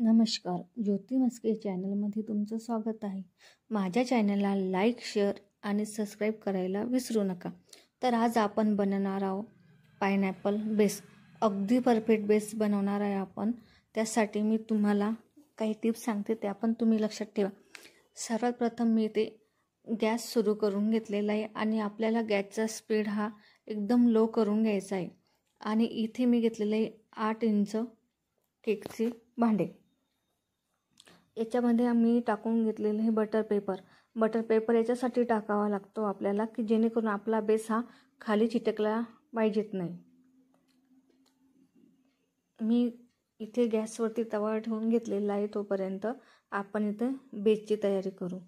नमस्कार, ज्योती मस्के चॅनलमध्ये तुमचं स्वागत आहे। माझ्या चॅनलला लाईक, शेअर आणि सबस्क्राईब करायला विसरू नका। तर आज आपण बनवणार आहोत पायनॅपल बेस। अगदी परफेक्ट बेस बनवणार आहे आपण। त्यासाठी मी तुम्हाला काही टिप्स सांगते, त्या पण तुम्ही लक्षात ठेवा। सर्वात प्रथम मी ते गॅस सुरू करून घेतलेला आहे आणि आपल्याला गॅसचा स्पीड हा एकदम लो करून घ्यायचा आहे। आणि इथे मी घेतलेले आहे 8 इंच केकचे भांडे। याच्यामध्ये आम्ही टाकून घेतलेले आहे बटर पेपर याच्यासाठी टाकावा लागतो आपल्याला की जेणेकरून आपला बेस हा खाली चिटकला पाहिजेत नाही। मी इथे गॅसवरती तवा ठेवून घेतलेला आहे। तोपर्यंत आपण इथे बेसची तयारी करू।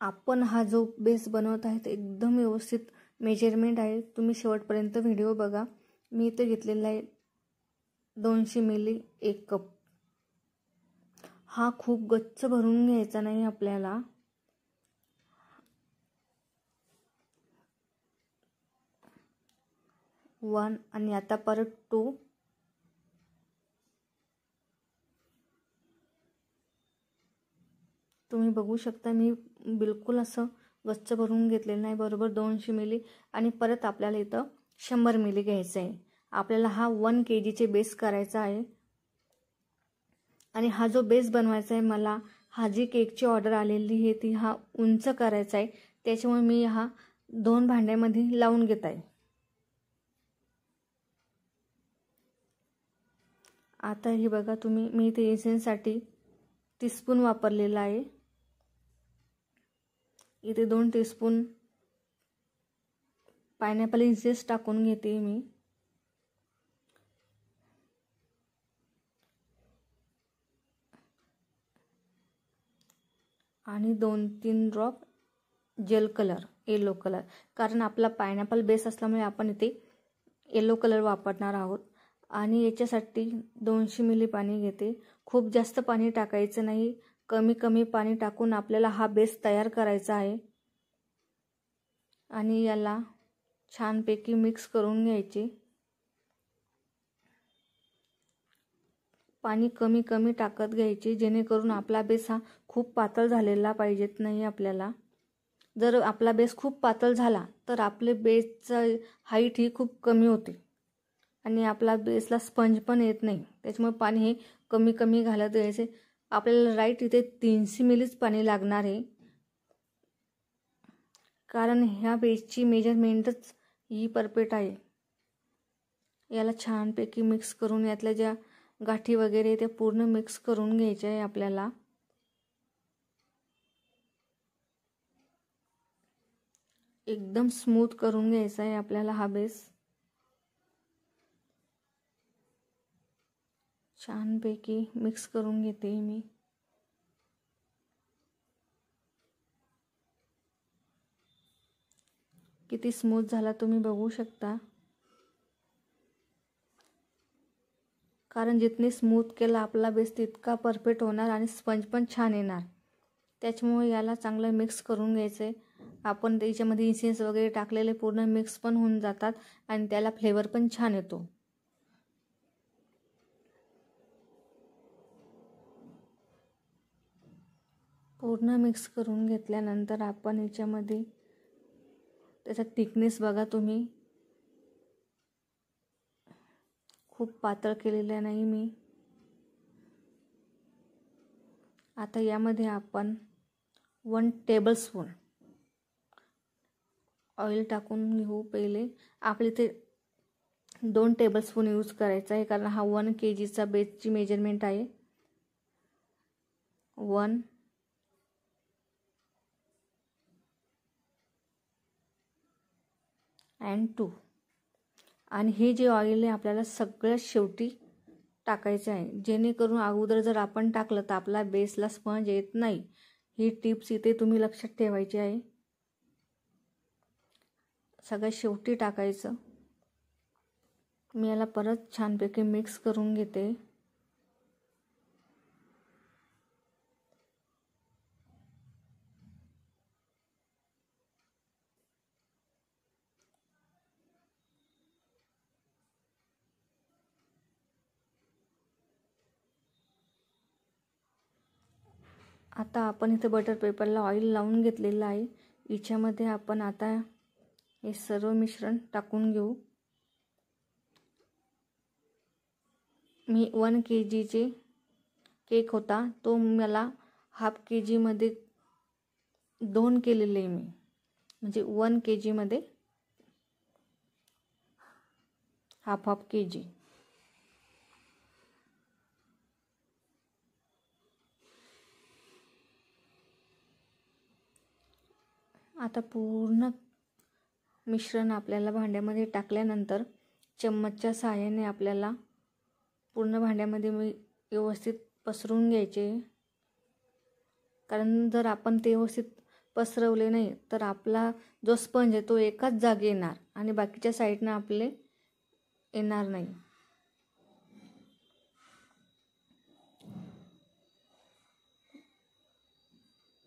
आपण हा जो बेस बनवत आहे ते एकदम व्यवस्थित मेजरमेंट आहे। तुम्ही शेवटपर्यंत व्हिडिओ बघा। मी इथे घेतलेला आहे 200 मिली 1 कप। हा खूप गच्च भरून घ्यायचा नाही आपल्याला। वन आणि आता परत 2 तुम्ही बघू शकता मी बिलकुल असं गच्च भरून घेतलेलं नाही, बरोबर 200 मिली। आणि परत आपल्याला इथं 100 मिली घ्यायचं आहे। आपल्याला हा 1 kg चे बेस करायचा आहे। आणि हा जो बेस बनवायचा आहे मला, हा जी केकची ऑर्डर आलेली आहे ती हा उंच करायचा आहे। त्याच्यामुळे मी हा 2 भांड्यामध्ये लावून घेत आहे। आता हे बघा तुम्ही, मी इथे एसेन्ससाठी टीस्पून वापरलेला आहे। इथे 2 टीस्पून पायनॅपल एसेन्स टाकून घेते मी। आणि 2-3 drop gel colour, yellow colour, कारण आपला पायनॅपल बेस असल्यामुळे आपण इथे येलो कलर वापरणार आहोत। आणि याच्यासाठी 200 मिली पाणी घेते। खूप जास्त पाणी टाकायचं नाही, कमी पाणी टाकून आपल्याला हा बेस तयार करायचा आहे। आणि याला छानपैकी मिक्स करून घ्यायचे। पाणी कमी टाकत घ्यायचे जेणेकरून आपला बेस हा खूप पातळ झालेला पाहिजेत नाही आपल्याला। जर आपला बेस खूप पातळ झाला तर आपले बेसचा हाईट ही खूप कमी होते आणि आपला बेसला स्पंज पण येत नाही। त्याच्यामुळे पाणी हे कमी घालत द्यायचे। आपल्याला राईट इथे 300 मिलीच पाणी लागणार आहे, कारण ह्या बेसची मेजरमेंटच ही परफेक्ट आहे। याला छानपैकी मिक्स करून यातल्या ज्या गाठी वगैरे ते पूर्ण मिक्स करून घ्यायचे आहे आपल्याला। एकदम स्मूथ करून घ्यायचा आहे आपल्याला हा बेस। छानपैकी मिक्स करून घेते मी। किती स्मूथ झाला तुम्ही बघू शकता, कारण जितने स्मूथ केला आपला बेस तितका परफेक्ट होणार आणि स्पंज पण छान येणार। त्याच्यामुळे याला चांगलं मिक्स करून घ्यायचंय। आपण त्याच्यामध्ये इसेन्स वगैरे टाकलेले पूर्ण मिक्स पण होऊन जातात आणि त्याला फ्लेवर पण छान येतो। पूर्ण मिक्स करून घेतल्यानंतर आपण याच्यामध्ये त्याचा थिकनेस बघा तुम्ही, खूप पातळ केलेला नाही मी। आता यामध्ये आपण 1 टेबलस्पून ऑइल टाकून घेऊ। पहिले आपले इथे 2 टेबलस्पून यूज करायचा आहे, कारण हा 1 kg चा बेसची मेजरमेंट आहे। 1 and 2। आणि हे जे ऑइल आहे आपल्याला सगळ्यात शेवटी टाकायचं आहे, जेणेकरून अगोदर जर आपण टाकलं तर आपला बेसला स्पंज येत नाही। ही टिप्स इथे तुम्ही लक्षात ठेवायची आहे। सगळ्यात शेवटी टाकायचं। मी याला परत छानपैकी मिक्स करून घेते। आता आपण इथे बटर पेपरला ऑइल लावून घेतलेलं आहे. याच्यामध्ये आपण आता हे सर्व मिश्रण टाकून घेऊ. मी 1 kg केक होता, तो मला ½ kg मध्ये 2 केलेले मी, म्हणजे 1 kg मध्ये ½ kg. आता पूर्ण मिश्रण आपल्याला भांड्यामध्ये टाकल्यानंतर चम्मचच्या सहाय्याने आपल्याला पूर्ण भांड्यामध्ये व्यवस्थित पसरवून घ्यायचे. कारण जर आपण ते व्यवस्थित पसरवले नाही तर आपला जो स्पंज आहे तो एकाच जागी येणार आणि बाकीच्या साईडनं आपले येणार नाही.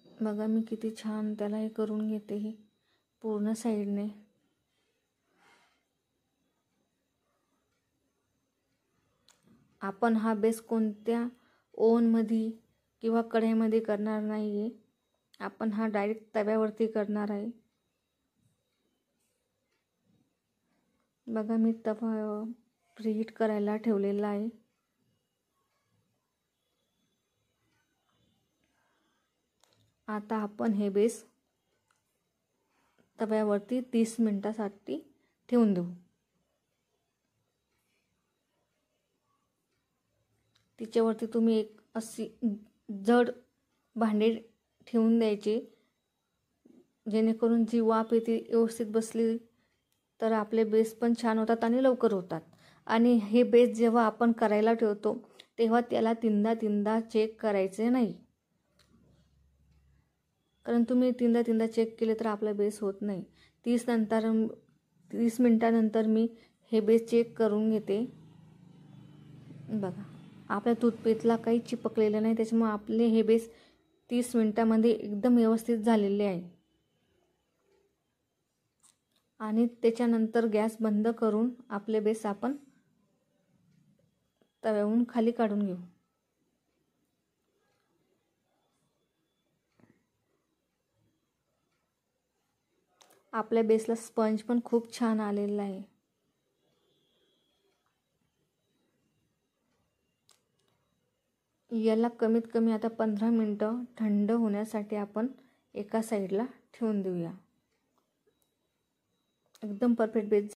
बघा मी किती छान त्याला हे करून घेते हे पूर्ण साईडने. आपण हा बेस कोणत्या ओव्हनमध्ये किंवा कढईमध्ये करणार नाही आहे. आपण हा डायरेक्ट तव्यावरती करणार आहे. बघा मी तवा प्रीहीट करायला ठेवलेला आहे. आता आपण हे बेस तव्यावरती 30 मिनिटासाठी ठेवून देऊ. तिच्यावरती तुम्ही एक अशी जड भांडे ठेवून द्यायचे, जेणेकरून जी वाफ येते व्यवस्थित बसली तर आपले बेस पण छान होतात आणि लवकर होतात. आणि हे बेस जेव्हा आपण करायला ठेवतो तेव्हा त्याला तीनदा चेक करायचे नाही. कारण तुम्ही तीनदा चेक केले तर आपला बेस होत नाही. 30 मिनिटानंतर मी हे बेस चेक करून घेते. बघा आपल्या टूथपेस्टला काही चिपकलेलं नाही, त्याच्यामुळे आपले हे बेस 30 मिनिटामध्ये एकदम व्यवस्थित झालेले आहे. आणि त्याच्यानंतर गॅस बंद करून आपले बेस आपण तव्यावरून खाली काढून घेऊ. आपल्या बेसला स्पंज पण खूप छान आलेला आहे. याला कमीत कमी आता 15 मिनिटं थंड होण्यासाठी आपण एका साईडला ठेवून देऊया. एकदम परफेक्ट बेस